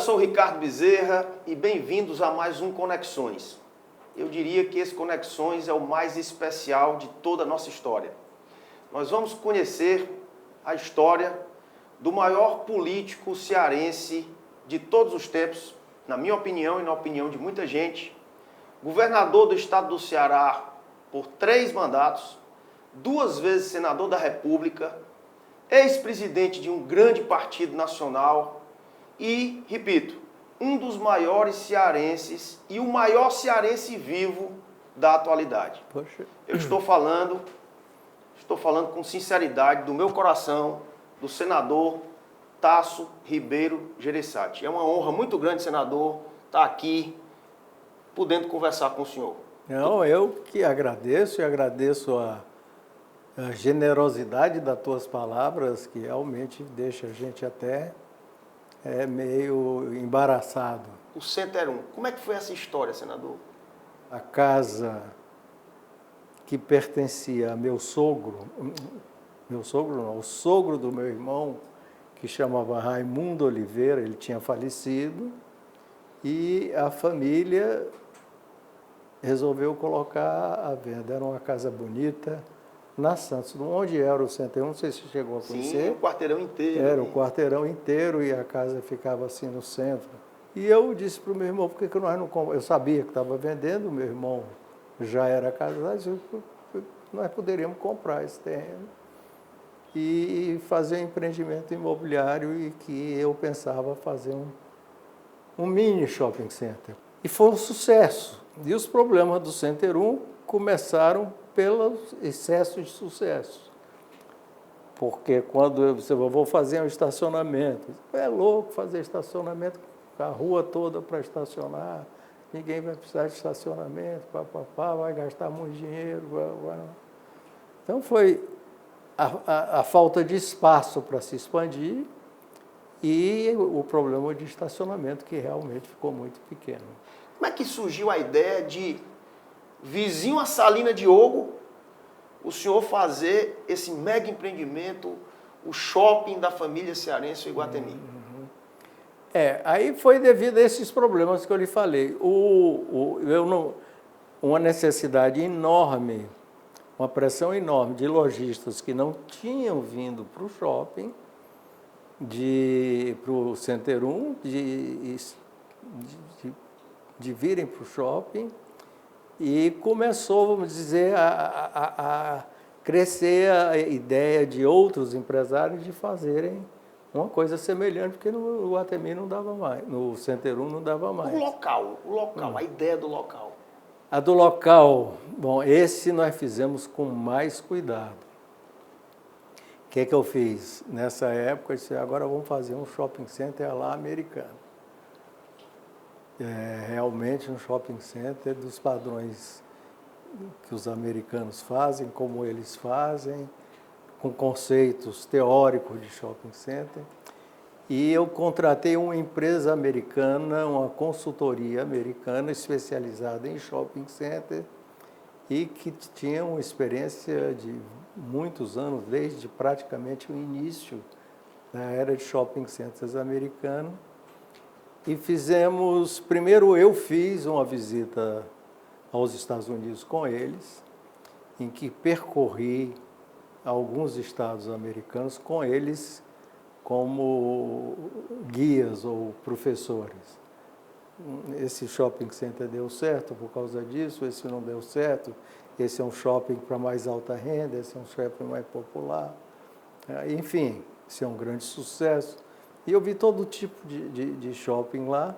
sou o Ricardo Bezerra e bem-vindos a mais um Conexões. Eu diria que esse Conexões é o mais especial de toda a nossa história. Nós vamos conhecer a história do maior político cearense de todos os tempos, na minha opinião e na opinião de muita gente, governador do estado do Ceará por 3 mandatos, 2 vezes senador da República, ex-presidente de um grande partido nacional e, repito, um dos maiores cearenses e o maior cearense vivo da atualidade. Poxa. Eu estou falando com sinceridade do meu coração, do senador Tasso Ribeiro Gereissati. É uma honra muito grande, senador, estar aqui podendo conversar com o senhor. Não, eu que agradeço e agradeço a generosidade das tuas palavras, que realmente deixa a gente até meio embaraçado. O Center 1, como é que foi essa história, senador? A casa que pertencia a meu sogro não, o sogro do meu irmão, que chamava Raimundo Oliveira, ele tinha falecido, e a família resolveu colocar à venda. Era uma casa bonita, na Santos, onde era o Center 1, não sei se chegou a conhecer. Sim, o quarteirão inteiro. Era o quarteirão inteiro e a casa ficava assim no centro. E eu disse para o meu irmão, por que nós não compramos? Eu sabia que estava vendendo, o meu irmão já era casado, nós poderíamos comprar esse terreno e fazer um empreendimento imobiliário e que eu pensava fazer um mini shopping center. E foi um sucesso. E os problemas do Center 1 começaram pelo excesso de sucesso. Porque quando eu disse, vou fazer um estacionamento, é louco fazer estacionamento, a rua toda para estacionar, ninguém vai precisar de estacionamento, vai gastar muito dinheiro. Então foi a falta de espaço para se expandir e o problema de estacionamento, que realmente ficou muito pequeno. Como é que surgiu a ideia de, vizinho a Salina Diogo, o senhor fazer esse mega empreendimento, o shopping da família cearense, o Iguatemi? Aí foi devido a esses problemas que eu lhe falei. Uma necessidade enorme, uma pressão enorme de lojistas que não tinham vindo para o shopping, para o Center 1, de virem para o shopping, e começou, vamos dizer, a crescer a ideia de outros empresários de fazerem uma coisa semelhante, porque no Iguatemi não dava mais, no Center 1 não dava mais. O local, a ideia do local. A do local, bom, esse nós fizemos com mais cuidado. O que eu fiz? Nessa época, eu disse, agora vamos fazer um shopping center lá americano. Realmente um shopping center dos padrões que os americanos fazem, como eles fazem, com conceitos teóricos de shopping center. E eu contratei uma empresa americana, uma consultoria americana especializada em shopping center e que tinha uma experiência de muitos anos, desde praticamente o início da era de shopping centers americano. E primeiro eu fiz uma visita aos Estados Unidos com eles, em que percorri alguns estados americanos com eles como guias ou professores. Esse shopping center deu certo por causa disso, esse não deu certo, esse é um shopping para mais alta renda, esse é um shopping mais popular. Enfim, esse é um grande sucesso. E eu vi todo tipo de shopping lá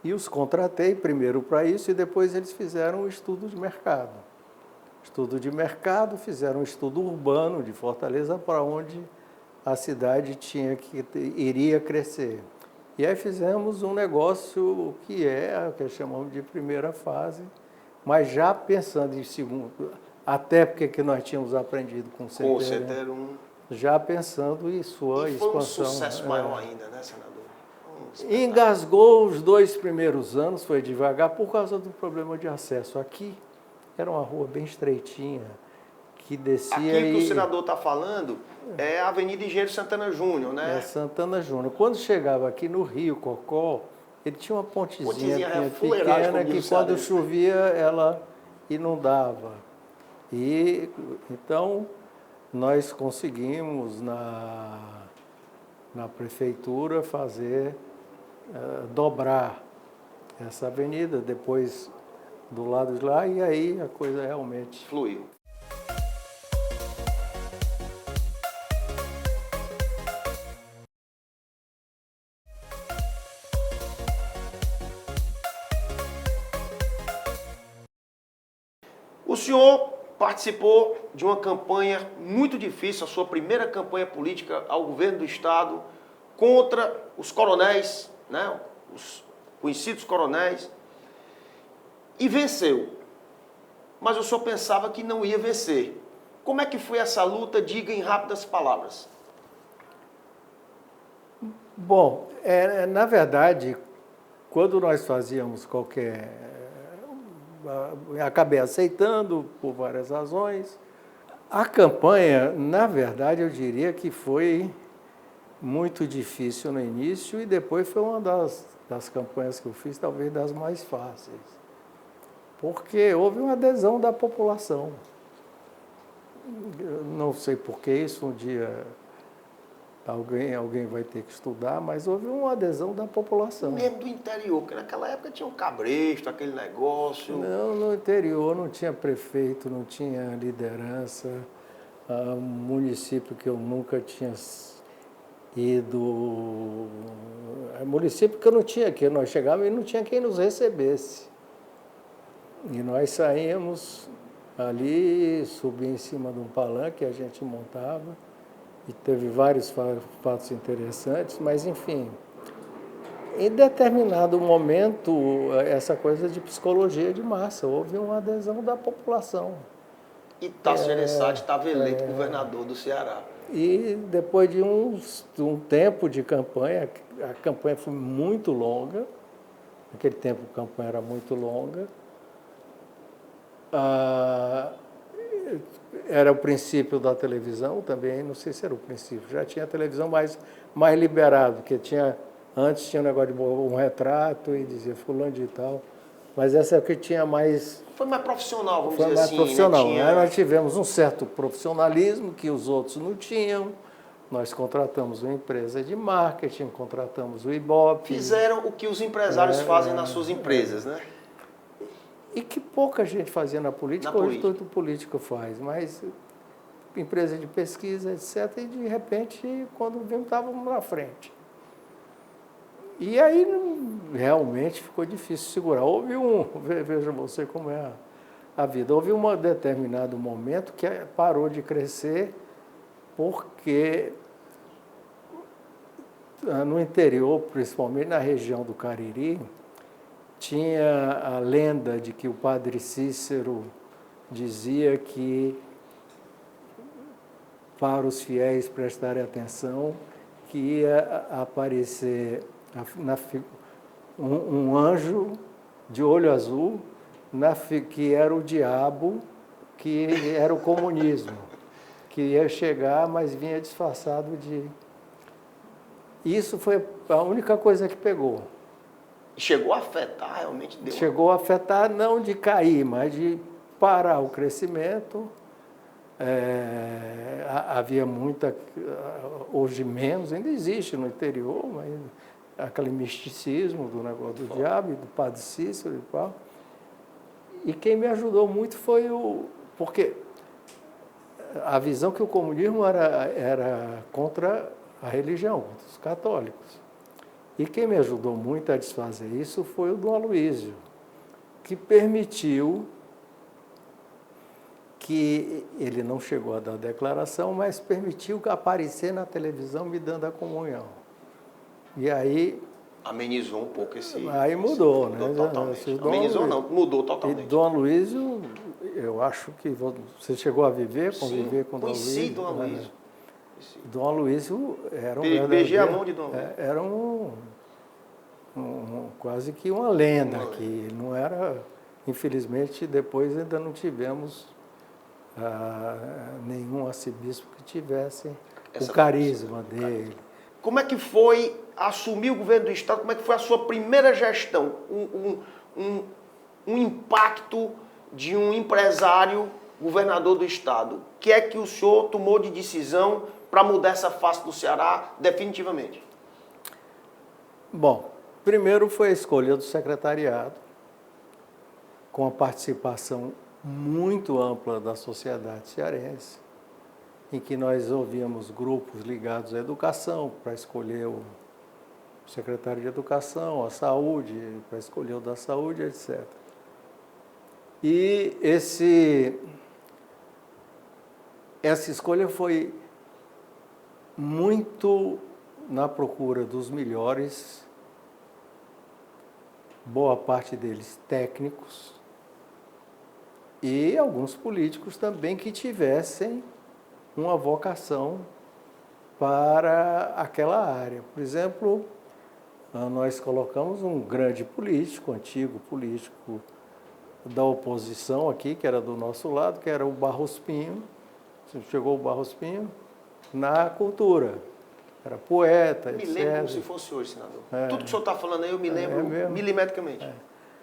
e os contratei primeiro para isso e depois eles fizeram um estudo de mercado. Fizeram um estudo urbano de Fortaleza para onde a cidade iria crescer. E aí fizemos um negócio que chamamos de primeira fase, mas já pensando em segundo, até porque nós tínhamos aprendido com o Center 1. Já pensando em sua expansão. Foi um sucesso maior ainda, né, senador? Engasgou os 2 primeiros anos, foi devagar, por causa do problema de acesso. Aqui era uma rua bem estreitinha, que descia Aqui que o e... senador está falando é a Avenida Engenheiro Santana Júnior, né? É Santana Júnior. Quando chegava aqui no Rio Cocó, ele tinha uma pontezinha fuleiragem, pequena como que diz o quando cearense. chovia ela inundava. E então nós conseguimos na prefeitura fazer, dobrar essa avenida, depois do lado de lá, e aí a coisa realmente... Fluiu. O senhor participou de uma campanha muito difícil, a sua primeira campanha política ao governo do Estado, contra os coronéis, né, os conhecidos coronéis, e venceu. Mas o senhor pensava que não ia vencer. Como é que foi essa luta? Diga em rápidas palavras. Bom, na verdade, quando nós fazíamos qualquer... Acabei aceitando por várias razões. A campanha, na verdade, eu diria que foi muito difícil no início e depois foi uma das campanhas que eu fiz, talvez das mais fáceis. Porque houve uma adesão da população. Eu não sei por que isso, um dia alguém vai ter que estudar, mas houve uma adesão da população. Mesmo do interior, porque naquela época tinha um cabresto, aquele negócio. Não, no interior não tinha prefeito, não tinha liderança. Um município que eu nunca tinha ido... Município que eu não tinha, que nós chegávamos e não tinha quem nos recebesse. E nós saíamos ali, subia em cima de um palanque que a gente montava, e teve vários fatos interessantes, mas enfim, em determinado momento, essa coisa de psicologia de massa, houve uma adesão da população. E Tasso Gereissati estava eleito governador do Ceará. E depois de um tempo de campanha, a campanha foi muito longa, naquele tempo a campanha era muito longa, era o princípio da televisão também, não sei se era o princípio, já tinha televisão mais liberado, porque antes tinha um negócio de um retrato e dizia fulano de tal, mas essa é o que tinha mais... Foi mais profissional, vamos Foi dizer mais assim. profissional. Né? Aí nós tivemos um certo profissionalismo que os outros não tinham, nós contratamos uma empresa de marketing, contratamos o Ibope. Fizeram o que os empresários fazem nas suas empresas, né? E que pouca gente fazia na política, hoje todo político faz, mas empresa de pesquisa, etc., e de repente, quando vimos, estávamos na frente. E aí realmente ficou difícil segurar. Veja você como é a vida, houve um determinado momento que parou de crescer, porque no interior, principalmente na região do Cariri, tinha a lenda de que o padre Cícero dizia que, para os fiéis prestarem atenção, que ia aparecer um anjo de olho azul, que era o diabo, que era o comunismo, que ia chegar, mas vinha disfarçado de... Isso foi a única coisa que pegou. Chegou a afetar, realmente deu. Chegou a afetar, não de cair, mas de parar o crescimento. Havia muita, hoje menos, ainda existe no interior, mas aquele misticismo do negócio do diabo e do padre Cícero e tal. E quem me ajudou muito foi porque a visão que o comunismo era contra a religião, contra os católicos. E quem me ajudou muito a desfazer isso foi o Dom Aloísio, que permitiu que ele não chegou a dar declaração, mas permitiu aparecer na televisão me dando a comunhão. E aí... Amenizou um pouco esse... Aí mudou, né? Totalmente. Amenizou não, mudou totalmente. E Dom Aloísio, eu acho que você chegou a conviver com Dom Aloísio. Conheci Dom Aloísio. Dom Aloísio era Beijei a mão de Dom Aloísio. Era quase que uma lenda aqui. Não era, infelizmente, depois ainda não tivemos nenhum arcebispo que tivesse Essa o carisma dele. Como é que foi assumir o governo do Estado? Como é que foi a sua primeira gestão? Um impacto de um empresário governador do Estado. O que é que o senhor tomou de decisão para mudar essa face do Ceará definitivamente? Bom, primeiro foi a escolha do secretariado, com a participação muito ampla da sociedade cearense, em que nós ouvíamos grupos ligados à educação para escolher o secretário de Educação, a saúde, para escolher o da saúde, etc. E essa escolha foi muito na procura dos melhores, boa parte deles técnicos, e alguns políticos também que tivessem uma vocação para aquela área. Por exemplo, nós colocamos um grande político, antigo político da oposição aqui, que era do nosso lado, que era o Barros Pinho. Chegou o Barros Pinho na cultura. Era poeta, etc. Me lembro como se fosse hoje, senador. Tudo que o senhor está falando aí eu me lembro milimetricamente.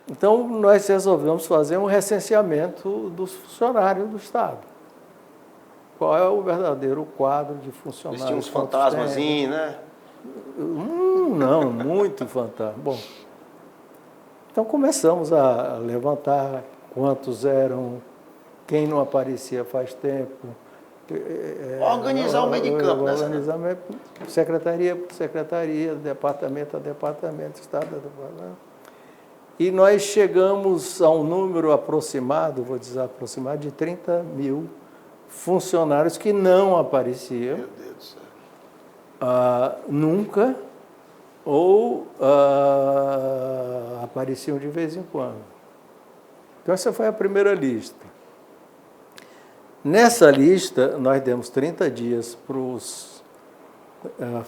Então, nós resolvemos fazer um recenseamento dos funcionários do Estado. Qual é o verdadeiro quadro de funcionários? Eles tinham uns fantasmazinhos, né? Não, muito fantasma. Bom, então começamos a levantar quantos eram, quem não aparecia faz tempo. Organizar o meio de campo, né? Organizamento, secretaria por secretaria, departamento a departamento, estado a departamento. E nós chegamos a um número aproximado, vou dizer aproximado, de 30 mil funcionários que não apareciam. Meu Deus do céu. Nunca, ou apareciam de vez em quando. Então, essa foi a primeira lista. Nessa lista, nós demos 30 dias para os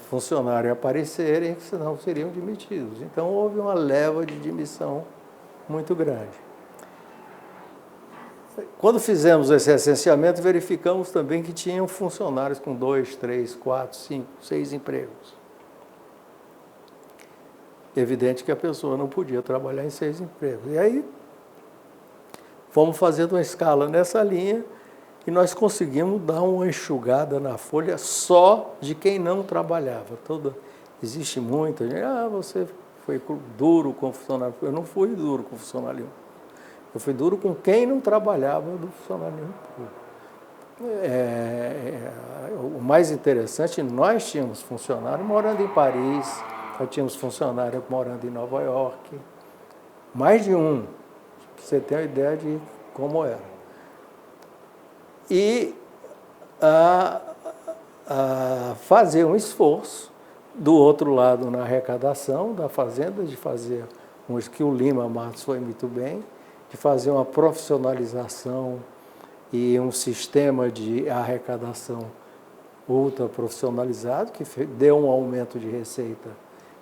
funcionários aparecerem, senão seriam demitidos. Então, houve uma leva de demissão muito grande. Quando fizemos esse recenseamento, verificamos também que tinham funcionários com 2, 3, 4, 5, 6 empregos. Evidente que a pessoa não podia trabalhar em 6 empregos. E aí, fomos fazendo uma escala nessa linha e nós conseguimos dar uma enxugada na folha só de quem não trabalhava. Existe muita gente, você foi duro com o funcionário. Eu não fui duro com o funcionário. Eu fui duro com quem não trabalhava do funcionalismo público. O mais interessante, nós tínhamos funcionário morando em Paris, nós tínhamos funcionário morando em Nova York, mais de um, para você ter uma ideia de como era. E fazer um esforço do outro lado na arrecadação da fazenda, de fazer que o Lima Matos foi muito bem, de fazer uma profissionalização e um sistema de arrecadação ultra profissionalizado, que deu um aumento de receita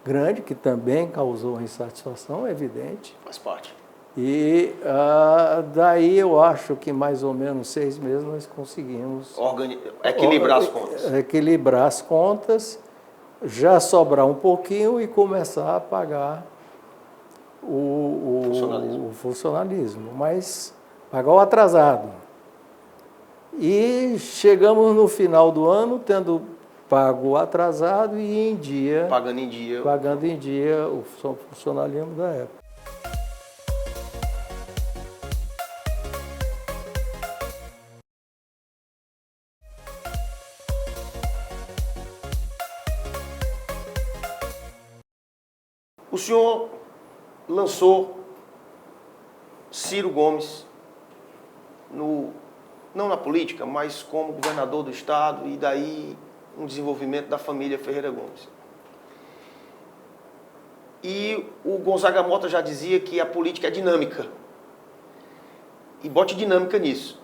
grande, que também causou insatisfação, evidente. Faz parte. E daí eu acho que mais ou menos 6 meses nós conseguimos equilibrar as contas. Equilibrar as contas, já sobrar um pouquinho e começar a pagar o funcionalismo, mas pagar o atrasado. E chegamos no final do ano tendo pago o atrasado e em dia, pagando em dia o funcionalismo da época. O senhor lançou Ciro Gomes, não na política, mas como governador do Estado, e daí um desenvolvimento da família Ferreira Gomes. E o Gonzaga Mota já dizia que a política é dinâmica. E bote dinâmica nisso.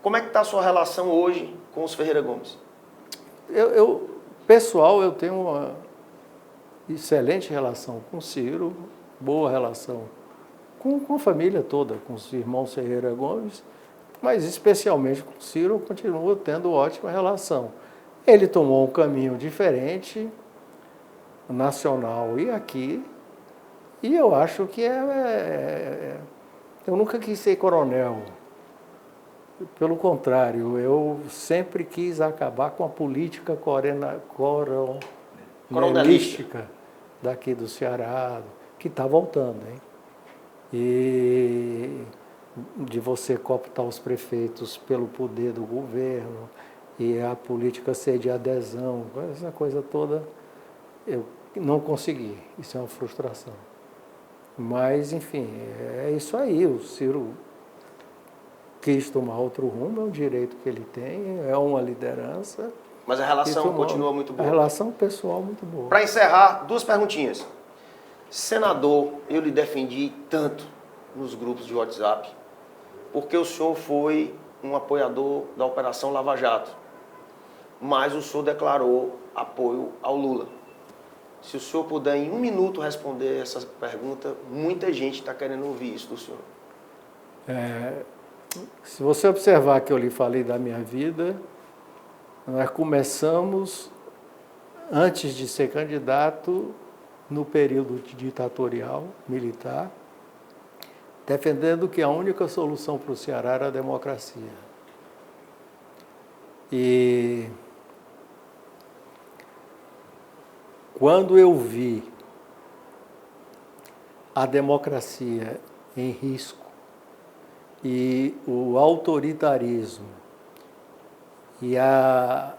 Como é que está a sua relação hoje com os Ferreira Gomes? Pessoal, eu tenho uma excelente relação com o Ciro, boa relação com a família toda, com os irmãos Ferreira Gomes, mas especialmente com o Ciro eu continuo tendo ótima relação. Ele tomou um caminho diferente, nacional e aqui, e eu acho que eu nunca quis ser coronel. Pelo contrário, eu sempre quis acabar com a política coronelística daqui do Ceará, que está voltando, hein? E de você cooptar os prefeitos pelo poder do governo, e a política ser de adesão, essa coisa toda, eu não consegui. Isso é uma frustração. Mas, enfim, é isso aí. O Ciro quis tomar outro rumo, é um direito que ele tem, é uma liderança. Mas a relação continua muito boa. A relação pessoal muito boa. Para encerrar, 2 perguntinhas. Senador, eu lhe defendi tanto nos grupos de WhatsApp, porque o senhor foi um apoiador da Operação Lava Jato, mas o senhor declarou apoio ao Lula. Se o senhor puder em 1 minuto responder essa pergunta, muita gente está querendo ouvir isso do senhor. Se você observar que eu lhe falei da minha vida, nós começamos, antes de ser candidato, no período ditatorial, militar, defendendo que a única solução para o Ceará era a democracia. E quando eu vi a democracia em risco e o autoritarismo e a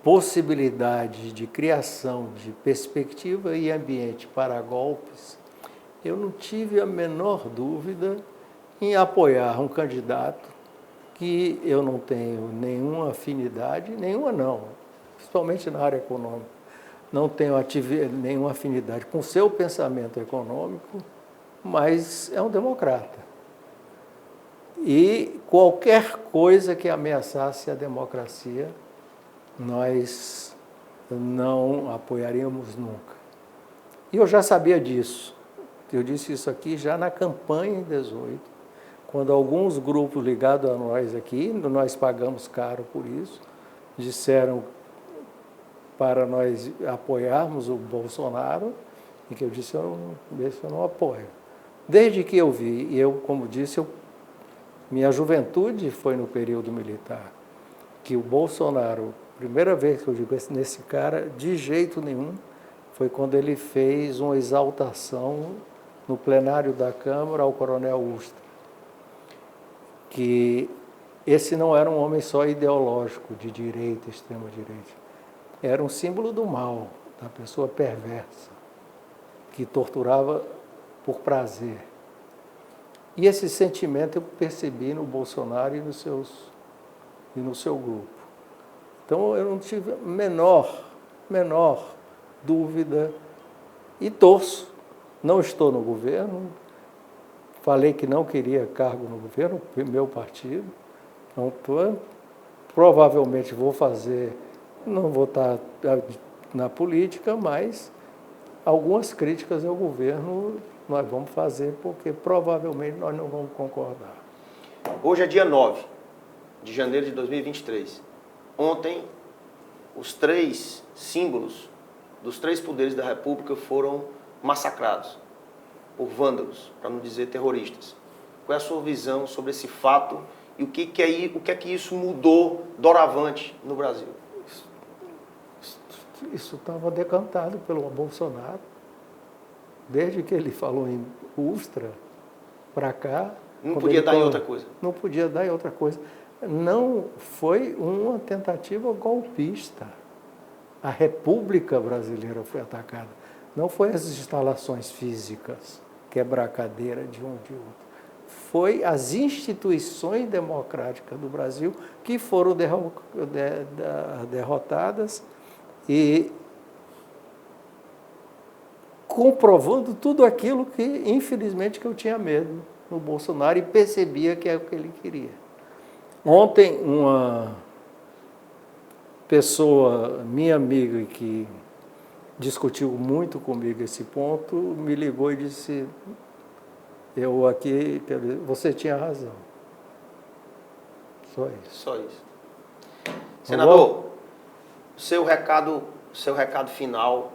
possibilidade de criação de perspectiva e ambiente para golpes, eu não tive a menor dúvida em apoiar um candidato que eu não tenho nenhuma afinidade, nenhuma não, principalmente na área econômica, não tenho nenhuma afinidade com o seu pensamento econômico, mas é um democrata. E qualquer coisa que ameaçasse a democracia, nós não apoiaríamos nunca. E eu já sabia disso. Eu disse isso aqui já na campanha em 18, quando alguns grupos ligados a nós aqui, nós pagamos caro por isso, disseram para nós apoiarmos o Bolsonaro, e que eu disse, eu não apoio. Desde que eu vi, e eu, como disse, minha juventude foi no período militar, que o Bolsonaro, primeira vez que eu digo nesse cara, de jeito nenhum, foi quando ele fez uma exaltação no plenário da Câmara ao coronel Ustra, que esse não era um homem só ideológico, de direita, extrema-direita, era um símbolo do mal, da pessoa perversa, que torturava por prazer. E esse sentimento eu percebi no Bolsonaro e no seu grupo. Então eu não tive a menor dúvida e torço. Não estou no governo, falei que não queria cargo no governo, meu partido, não estou, provavelmente vou fazer, não vou estar na política, mas algumas críticas ao governo nós vamos fazer, porque provavelmente nós não vamos concordar. Hoje é dia 9 de janeiro de 2023. Ontem, os 3 símbolos dos 3 poderes da República foram massacrados por vândalos, para não dizer terroristas. Qual é a sua visão sobre esse fato e o que é que isso mudou doravante no Brasil? Isso estava decantado pelo Bolsonaro. Desde que ele falou em Ustra para cá... Não podia dar em outra coisa. Não podia dar em outra coisa. Não foi uma tentativa golpista. A República Brasileira foi atacada. Não foi as instalações físicas, quebrar a cadeira de um de outro. Foi as instituições democráticas do Brasil que foram derrotadas e comprovando tudo aquilo que, infelizmente, que eu tinha medo no Bolsonaro e percebia que é o que ele queria. Ontem, uma pessoa, minha amiga, que discutiu muito comigo esse ponto, me ligou e disse, você tinha razão. Só isso. Só isso. Senador, seu recado final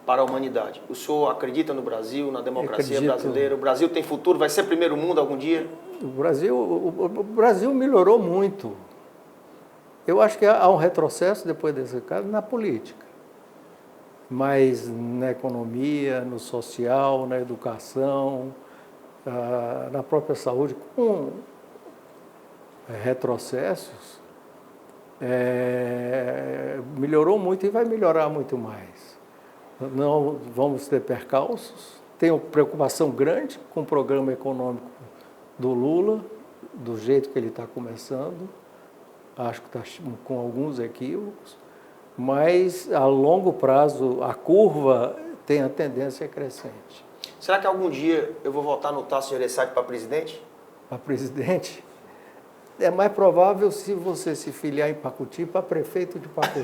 para a humanidade. O senhor acredita no Brasil, na democracia brasileira? O Brasil tem futuro? Vai ser primeiro mundo algum dia? O Brasil melhorou muito. Eu acho que há um retrocesso depois desse caso na política, mas na economia, no social, na educação, na própria saúde, com retrocessos, melhorou muito e vai melhorar muito mais. Não vamos ter percalços. Tenho preocupação grande com o programa econômico do Lula, do jeito que ele está começando. Acho que está com alguns equívocos, mas a longo prazo a curva tem a tendência crescente. Será que algum dia eu vou voltar no Tasso Gereissati para presidente? Para presidente? É mais provável se você se filiar em Pacuti para prefeito de Pacuti.